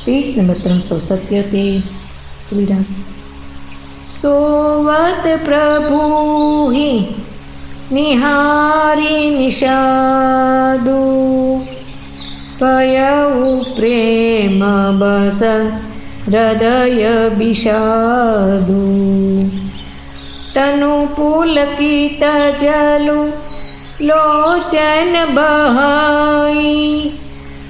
Page number 377 Shri Ram. सोवत प्रभु ही निहारी निषादु पयऊ प्रेम बस हृदय विषादु तनु पुलकित जलु लोचन बहाई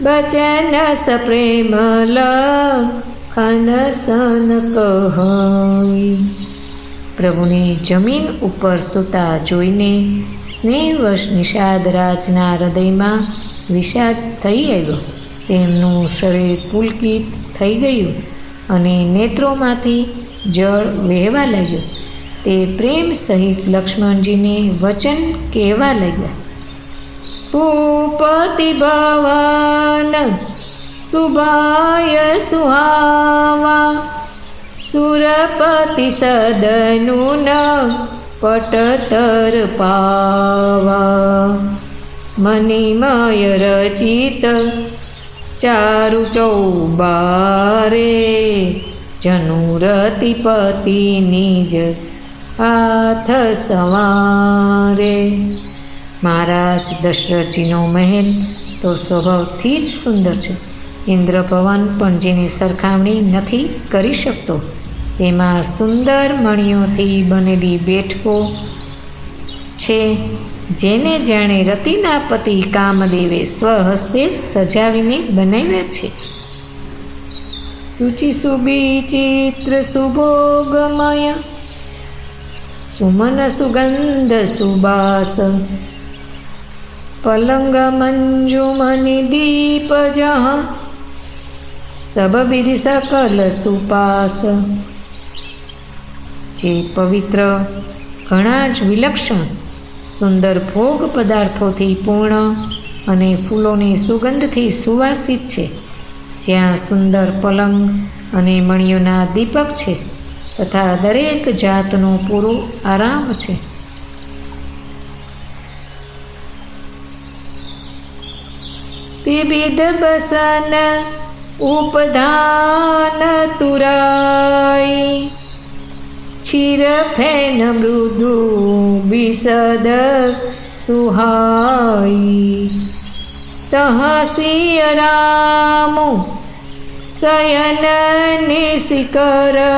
बचन सप्रेम लखन सन कहाई। પ્રભુને જમીન ઉપર સૂતા જોઈને સ્નેહવશ નિષાદ રાજના હૃદયમાં વિષાદ થઈ આવ્યો। તેમનું શરીર પુલકિત થઈ ગયું અને નેત્રોમાંથી જળ વહેવા લાગ્યું। તે પ્રેમ સહિત લક્ષ્મણજીને વચન કહેવા લાગ્યા। ભૂપતિ ભવન શુભાય સુહાવા સુરપતિ સદનું પટતર પાવા મણિમય રચિત ચારુ ચૌબારે જનુરતિપતિ નિજ હાથ સવારે। મહારાજ દશરથજીનો મહેલ તો સ્વભાવથી જ સુંદર છે। ઇન્દ્ર ભવન પણ જેની સરખામણી નથી કરી શકતો। તેમાં સુંદર મણીઓથી બનેલી બેઠકો છે, જેને જાણે રતિના પતિ કામદેવે સ્વહસ્તે જ સજાવીને બનાવ્યા છે। શુચિ સુબિચિત્ર સુભોગમય સુમન સુગંધ સુબાસ પલંગ મંજુમનિ દીપ જહ સબ વિધિ સકલ સુપાસ। જે પવિત્ર ઘણા જ વિલક્ષણ સુંદર ભોગ પદાર્થોથી પૂર્ણ અને ફૂલોની સુગંધથી સુવાસિત છે, જ્યાં સુંદર પલંગ અને મણીઓના દીપક છે તથા દરેક જાતનું પૂરું આરામ છે। વિવિધ બસન ઉપધાન તુરાઈ क्षीर फेन मृदु विशद सुहाई तह सिय राम शयन निशिकरहि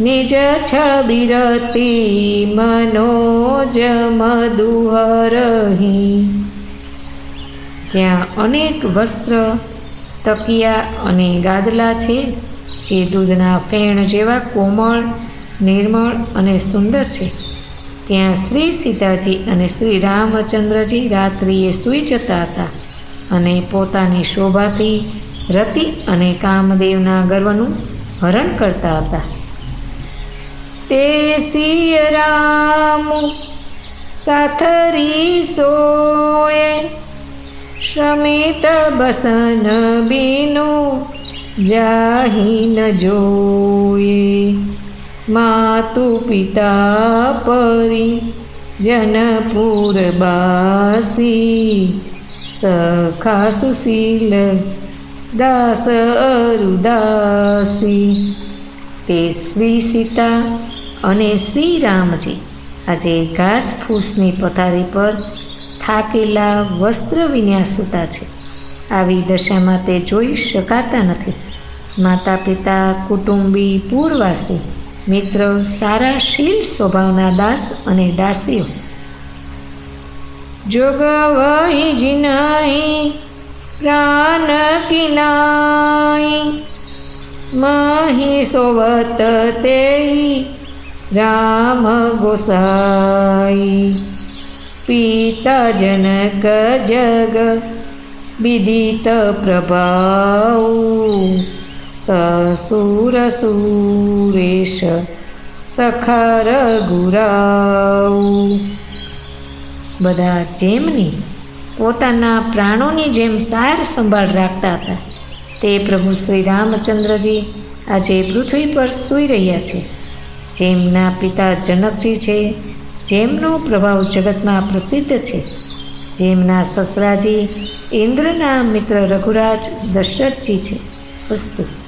निज छबिरति मनोज मधुहरहि। જ્યાં અનેક વસ્ત્ર તકિયા અને ગાદલા છે, જે દૂધના ફેણ જેવા કોમળ, નિર્મળ અને સુંદર છે, ત્યાં શ્રી સીતાજી અને શ્રી રામચંદ્રજી રાત્રિએ સૂઈ જતા હતા અને પોતાની શોભાથી રતિ અને કામદેવના ગર્વનું હરણ કરતા હતા। તે સિય રામ સાથરી સોએ શ્રમિત બસન બીનુ જાહી ન જોયે માતુ પિતા પરી જનપુર બાસી સખા સુશીલ દાસ અરુદાસી। તે શ્રી સીતા અને શ્રી રામજી આજે ઘાસ ફૂસની પથારી પર થાકેલા વસ્ત્ર વિન્યા સૂતા છે। આવી દશામાં તે જોઈ શકાતા નથી। માતા પિતા, કુટુંબી, પૂરવાસી, મિત્ર, સારા શીલ સ્વભાવના દાસ અને દાસીઓ જોગવહી જીનાઈ પ્રાણ કિનાઈ મહી સોવત તેઈ રામ ગોસાઈ। પિતા જનક જગ વિદિત પ્રભાવ સસુર સુરેશ સખર ગુરાવ। બધા જેમની પોતાના પ્રાણોની જેમ સાર સંભાળ રાખતા હતા, તે પ્રભુ શ્રી રામચંદ્રજી આજે પૃથ્વી પર સૂઈ રહ્યા છે। જેમના પિતા જનકજી છે, જેમનો પ્રભાવ જગતમાં પ્રસિદ્ધ છે, જેમના સસરાજી ઇન્દ્રના મિત્ર રઘુરાજ દશરથજી છે. અસ્તુ.